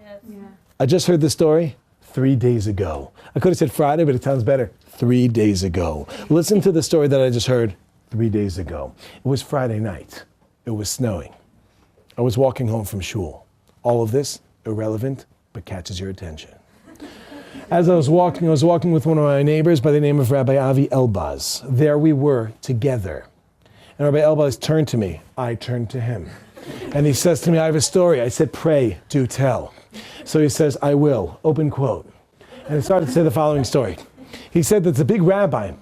Yes. Yeah. I just heard this story 3 days ago. I could have said Friday, but it sounds better. 3 days ago. Listen to the story that I just heard 3 days ago. It was Friday night. It was snowing. I was walking home from shul. All of this, irrelevant, but catches your attention. As I was walking with one of my neighbors by the name of Rabbi Avi Elbaz. There we were together. And Rabbi Elbaz turned to me. I turned to him. And he says to me, I have a story. I said, pray, do tell. So he says, I will. Open quote. And he started to say the following story. He said that the big rabbi,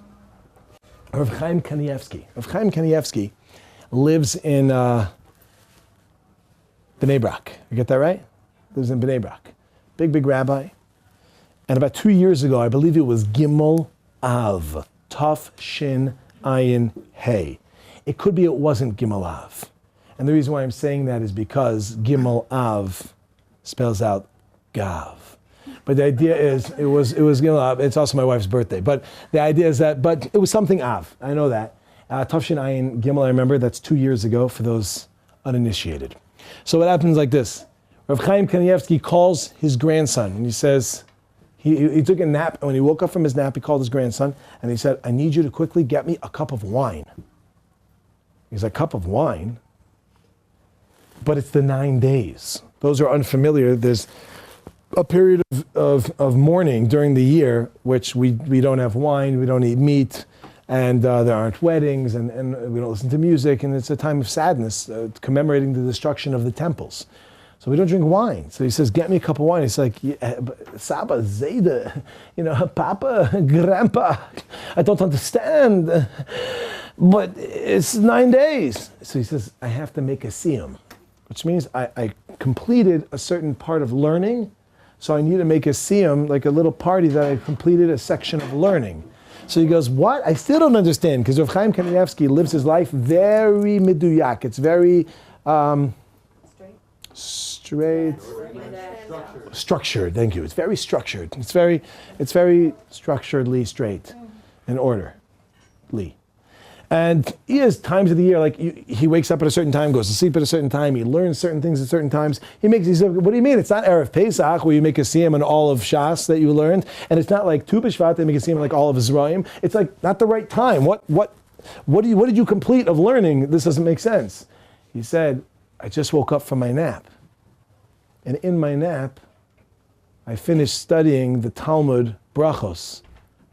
Rav Chaim Kanievsky. Rav Chaim Kanievsky lives in Bnei Brak. You get that right? Lives in Bnei Brak. Big rabbi. And about 2 years ago, I believe it was Gimel Av, Taf Shin Ayin Hey. It could be it wasn't Gimel Av. And the reason why I'm saying that is because Gimel Av spells out Gav. But the idea is, it was Gimel Av. It's also my wife's birthday. But the idea is that, but it was something Av. I know that. Taf Shin Ayin Gimel, I remember, that's 2 years ago for those uninitiated. So what happens like this. Rav Chaim Kanievsky calls his grandson, and he says, he took a nap, and when he woke up from his nap, he called his grandson, and he said, I need you to quickly get me a cup of wine. He's like, cup of wine? But it's the 9 days. Those are unfamiliar. There's a period of mourning during the year, which we don't have wine, we don't eat meat, and there aren't weddings, and we don't listen to music, and it's a time of sadness, commemorating the destruction of the temples. So we don't drink wine. So he says, get me a cup of wine. He's like, yeah, Saba, Zayda, Papa, Grandpa, I don't understand. But it's 9 days. So he says, I have to make a siyum, which means I completed a certain part of learning. So I need to make a siyum, like a little party that I completed a section of learning. So he goes, what? I still don't understand, because Rav Chaim Kanievsky lives his life very meduyak. It's very straight. Structured, thank you. It's very structured. It's very structuredly straight in orderly. And he has times of the year, like he wakes up at a certain time, goes to sleep at a certain time, he learns certain things at certain times. He says, what do you mean? It's not Erev Pesach where you make a siyum on all of Shas that you learned, and it's not like Tu B'Shvat they make a siyum on like all of Zerayim. It's like not the right time. What did you complete of learning? This doesn't make sense. He said, I just woke up from my nap. And in my nap, I finished studying the Talmud Brachos.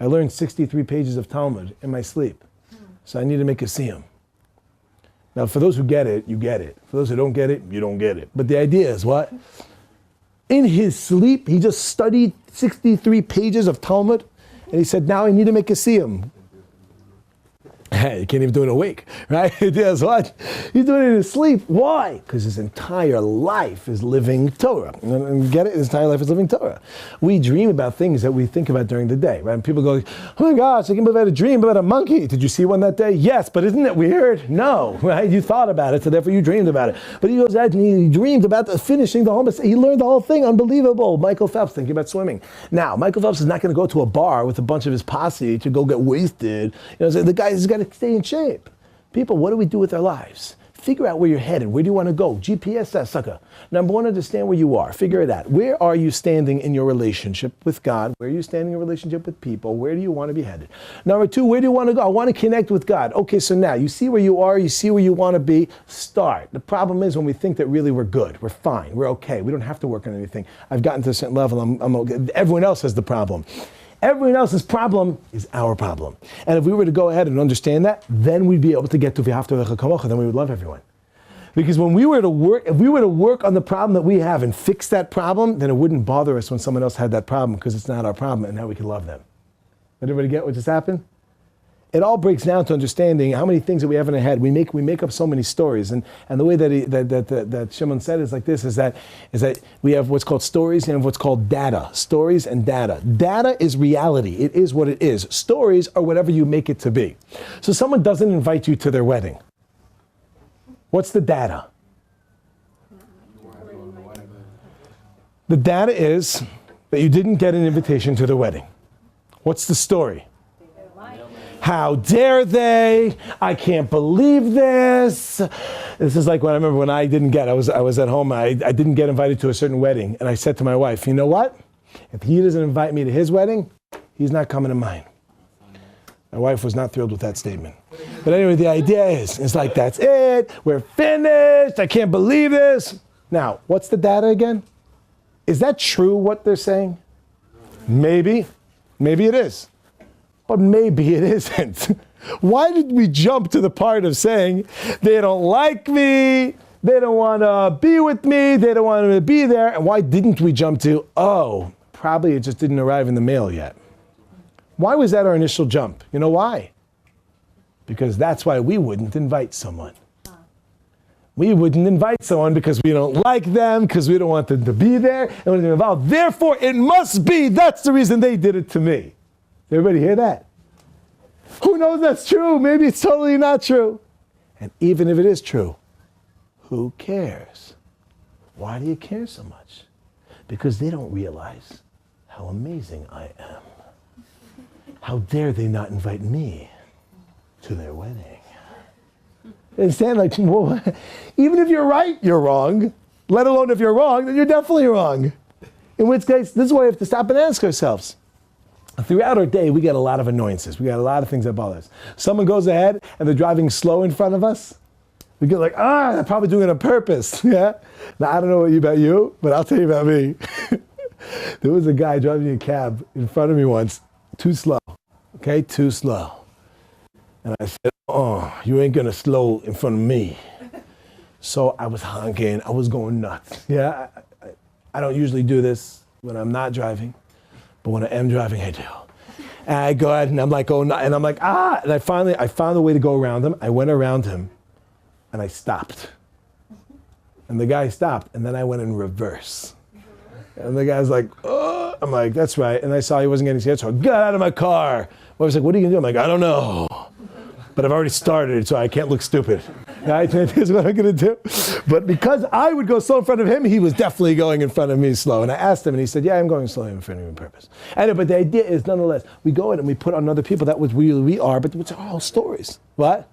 I learned 63 pages of Talmud in my sleep. So I need to make a siyum. Now, for those who get it, you get it. For those who don't get it, you don't get it. But the idea is what? In his sleep, he just studied 63 pages of Talmud, and he said, now I need to make a siyum. Hey, you can't even do it awake, right? Yes, what? He's doing it in his sleep. Why? Because his entire life is living Torah. And get it? His entire life is living Torah. We dream about things that we think about during the day, right? And people go, oh my gosh, I can't believe I had a dream about a monkey. Did you see one that day? Yes, but isn't it weird? No, right? You thought about it, so therefore you dreamed about it. But he goes out and he dreamed about finishing the whole, he learned the whole thing. Unbelievable. Michael Phelps thinking about swimming. Now, Michael Phelps is not going to go to a bar with a bunch of his posse to go get wasted. So the guy has got to stay in shape. People, what do we do with our lives? Figure out where you're headed. Where do you want to go? GPS that sucker. Number one, understand where you are. Figure it out. Where are you standing in your relationship with God? Where are you standing in your relationship with people? Where do you want to be headed? Number two, where do you want to go? I want to connect with God. Okay, so now you see where you are. You see where you want to be. Start. The problem is when we think that really we're good. We're fine. We're okay. We don't have to work on anything. I've gotten to a certain level. I'm okay. Everyone else has the problem. Everyone else's problem is our problem. And if we were to go ahead and understand that, then we'd be able to get to V'ahavta L'recha Kamocha, then we would love everyone. Because when we were to work, if we were to work on the problem that we have and fix that problem, then it wouldn't bother us when someone else had that problem because it's not our problem and now we can love them. Did everybody get what just happened? It all breaks down to understanding how many things that we have in our head. We make up so many stories, and the way that Shimon said is like this: is that we have what's called stories and what's called data. Stories and data. Data is reality. It is what it is. Stories are whatever you make it to be. So someone doesn't invite you to their wedding. What's the data? The data is that you didn't get an invitation to the wedding. What's the story? How dare they? I can't believe this. This is like when I remember when I was at home, I didn't get invited to a certain wedding. And I said to my wife, you know what? If he doesn't invite me to his wedding, he's not coming to mine. My wife was not thrilled with that statement. But anyway, the idea is, it's like, that's it. We're finished. I can't believe this. Now, what's the data again? Is that true what they're saying? Maybe. Maybe it is. But maybe it isn't. Why did we jump to the part of saying, they don't like me, they don't want to be with me, they don't want to be there, and why didn't we jump to, oh, probably it just didn't arrive in the mail yet? Why was that our initial jump? You know why? Because that's why we wouldn't invite someone. We wouldn't invite someone because we don't like them, because we don't want them to be there, and we're involved. Therefore, it must be, that's the reason they did it to me. Everybody hear that? Who knows that's true? Maybe it's totally not true. And even if it is true, who cares? Why do you care so much? Because they don't realize how amazing I am. How dare they not invite me to their wedding? Understand? Like, well, even if you're right, you're wrong. Let alone if you're wrong, then you're definitely wrong. In which case, this is why we have to stop and ask ourselves. Throughout our day, we get a lot of annoyances. We got a lot of things that bother us. Someone goes ahead and they're driving slow in front of us. We get like, they're probably doing it on purpose. Yeah. Now, I don't know about you, but I'll tell you about me. There was a guy driving a cab in front of me once, too slow. Okay, too slow. And I said, oh, you ain't gonna slow in front of me. So I was honking, I was going nuts. Yeah, I don't usually do this when I'm not driving. But when I am driving, I do. And I go ahead and I'm like, oh, no, and I'm like, and I found a way to go around him. I went around him and I stopped. And the guy stopped and then I went in reverse. And the guy's like, oh, I'm like, that's right. And I saw he wasn't getting scared, so I got out of my car. I was like, what are you gonna do? I'm like, I don't know. But I've already started, so I can't look stupid. Right? Here's what I'm gonna do. But because I would go slow in front of him, he was definitely going in front of me slow. And I asked him, and he said, yeah, I'm going slow in front of you on purpose. Anyway, but the idea is, nonetheless, we go in and we put on other people that was really we are, but which are all stories. What?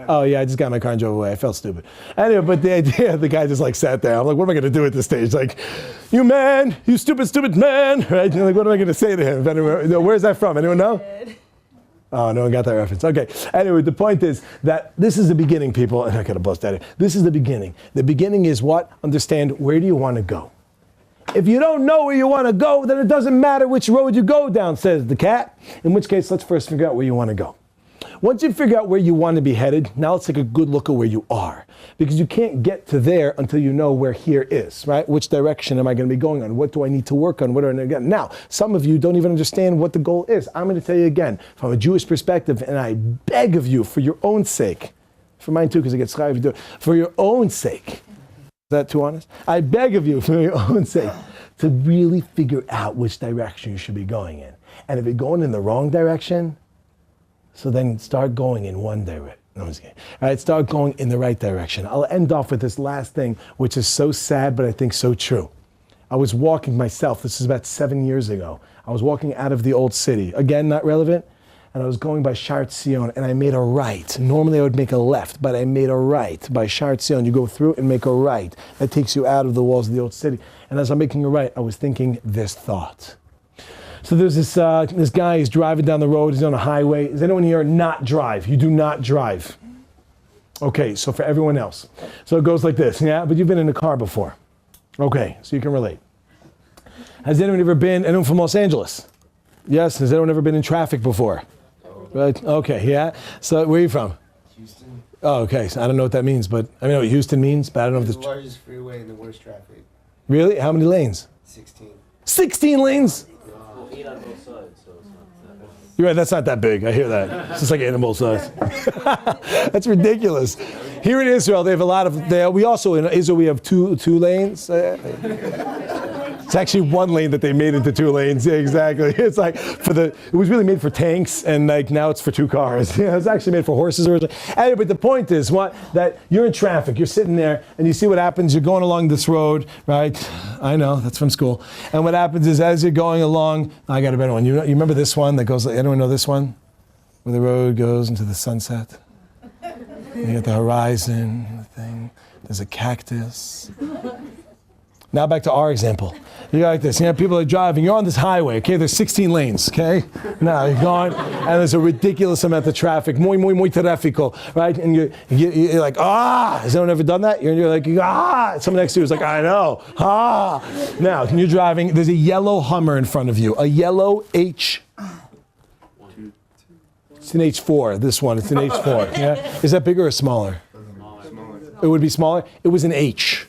Oh yeah, I just got in my car and drove away. I felt stupid. Anyway, but the idea, the guy just like sat there. I'm like, what am I gonna do at this stage? Like, you man, you stupid man, right? You're like, what am I gonna say to him? If anyone, where's that from? Anyone know? Oh, no one got that reference. Okay. Anyway, the point is that this is the beginning, people. And I gotta bust that in. This is the beginning. The beginning is what? Understand, where do you want to go? If you don't know where you want to go, then it doesn't matter which road you go down, says the cat. In which case, let's first figure out where you want to go. Once you figure out where you want to be headed, now let's take a good look at where you are. Because you can't get to there until you know where here is, right? Which direction am I going to be going on? What do I need to work on? What do I need to get? Now, some of you don't even understand what the goal is. I'm going to tell you again, from a Jewish perspective, and I beg of you, for your own sake, for mine too, because it gets high if you do it, for your own sake. Is that too honest? I beg of you, for your own sake, to really figure out which direction you should be going in. And if you're going in the wrong direction, so then start going in one direction. No, I'm just kidding. All right, start going in the right direction. I'll end off with this last thing, which is so sad, but I think so true. I was walking myself, this is about 7 years ago. I was walking out of the old city. Again, not relevant. and I was going by Shar Tzion, and I made a right. Normally I would make a left, but I made a right by Shar Tzion. You go through and make a right. That takes you out of the walls of the old city. And as I'm making a right, I was thinking this thought. So there's this guy, he's driving down the road, he's on a highway. Does anyone here not drive? You do not drive. Okay, so for everyone else. So it goes like this, yeah? But you've been in a car before. Okay, so you can relate. Has anyone anyone from Los Angeles? Yes, has anyone ever been in traffic before? Right, okay, yeah. So where are you from? Houston. Oh, okay, so I don't know what that means, but I know what Houston means, but I don't know if It's this... the largest freeway and the worst traffic. Really? How many lanes? 16. 16 lanes? Well, 8 on both sides, so it's not that. You're right, that's not that big. I hear that. It's just like animal size. That's ridiculous. Here in Israel, they have a lot of, we also, in Israel, we have two lanes. It's actually one lane that they made into 2 lanes. Yeah, exactly. It's like it was really made for tanks, and like now it's for 2 cars. Yeah, it's actually made for horses originally. Anyway, but the point is that you're in traffic, you're sitting there, and you see what happens. You're going along this road, right? I know, that's from school. And what happens is as you're going along, I got a better one. You remember this one that goes, anyone know this one? Where the road goes into the sunset. You get the horizon, the thing. There's a cactus. Now back to our example. You got like this, people are driving, you're on this highway, okay? There's 16 lanes, okay? Now you're going, and there's a ridiculous amount of traffic, muy tráfico, right? And you're like, has anyone ever done that? You're like, someone next to you is like, I know, Now, you're driving, there's a yellow Hummer in front of you, a yellow H. It's an H4, this one, it's an H4, yeah? Is that bigger or smaller? Smaller. It would be smaller? It was an H.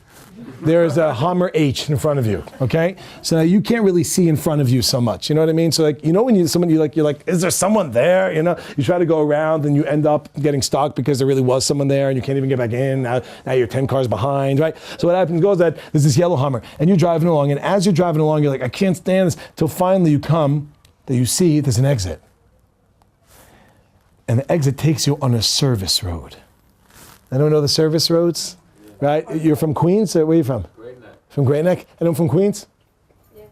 There's a Hummer H in front of you, okay? So now you can't really see in front of you so much, you know what I mean? So like, when you're like, is there someone there? You try to go around and you end up getting stuck because there really was someone there and you can't even get back in. Now you're 10 cars behind, right? So what happens goes that there's this yellow Hummer and you're driving along, and as you're driving along, you're like, I can't stand this, till finally you see there's an exit. And the exit takes you on a service road. Anyone know the service roads? Right? You're from Queens? Where are you from? Great Neck. From Great Neck? Anyone from Queens? Yeah.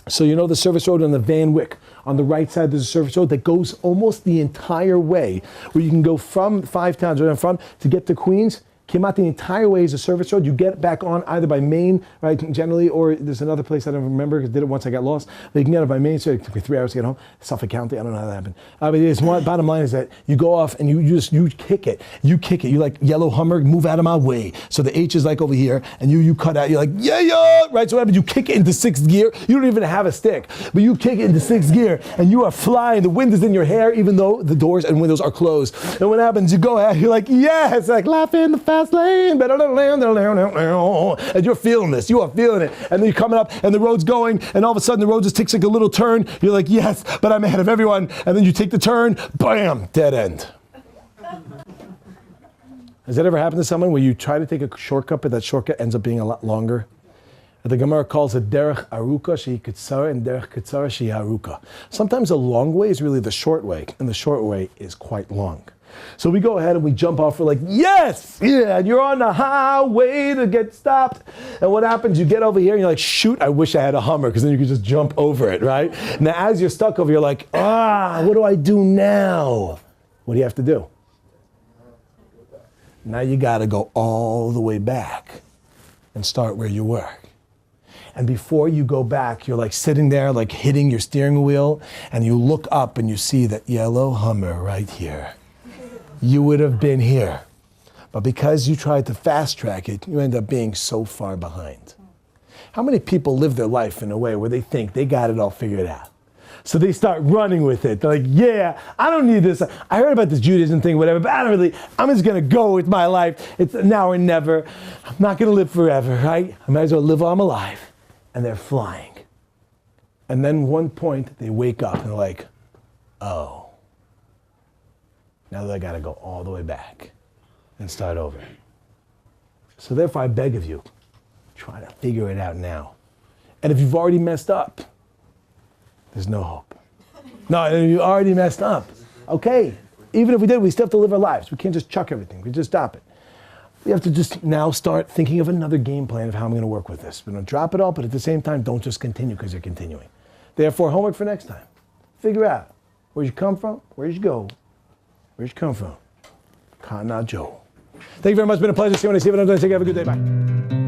So you know the service road on the Van Wyck. On the right side, there's a service road that goes almost the entire way, where you can go from 5 towns right in front to get to Queens. Came out the entire way as a service road. You get back on either by Main, right, generally, or there's another place I don't remember because I did it once I got lost. But you can get it by Main, so it took me 3 hours to get home. Suffolk County, I don't know how that happened. But bottom line is that you go off and you kick it. You kick it. You like, yellow Hummer, move out of my way. So the H is like over here, and you cut out. You're like, yeah, right? So what happens? You kick it into 6th gear. You don't even have a stick, but you kick it into 6th gear, and you are flying. The wind is in your hair, even though the doors and windows are closed. And what happens? You go out. You're like, yes, like laughing in the fast lane, better. And you're feeling this. You are feeling it. And then you're coming up and the road's going, and all of a sudden the road just takes like a little turn. You're like, yes, but I'm ahead of everyone. And then you take the turn, bam, dead end. Has that ever happened to someone where you try to take a shortcut, but that shortcut ends up being a lot longer? The Gemara calls it derech aruka shehi kitzara and derech kitzara shehi aruka. Sometimes the long way is really the short way, and the short way is quite long. So we go ahead and we jump off. We're like, yes, yeah, and you're on the highway to get stopped. And what happens? You get over here and you're like, shoot, I wish I had a Hummer, because then you could just jump over it, right? Now, as you're stuck over, you're like, what do I do now? What do you have to do? Now you got to go all the way back and start where you were. And before you go back, you're like sitting there, like hitting your steering wheel, and you look up and you see that yellow Hummer right here. You would have been here. But because you tried to fast track it, you end up being so far behind. How many people live their life in a way where they think they got it all figured out? So they start running with it. They're like, yeah, I don't need this. I heard about this Judaism thing, whatever, but I'm just going to go with my life. It's now or never. I'm not going to live forever, right? I might as well live while I'm alive. And they're flying. And then one point, they wake up and they're like, oh. Now that I got to go all the way back and start over. So therefore, I beg of you, try to figure it out now. And if you've already messed up, there's no hope. No, you already messed up. Okay, even if we did, we still have to live our lives. We can't just chuck everything. We just stop it. We have to just now start thinking of another game plan of how I'm going to work with this. We don't drop it all, but at the same time, don't just continue because you're continuing. Therefore, homework for next time. Figure out Where'd you come from? Where'd you go? Where'd you come from? Kana Joe. Thank you very much. It's been a pleasure. See you when I see you. Have a good day. Bye.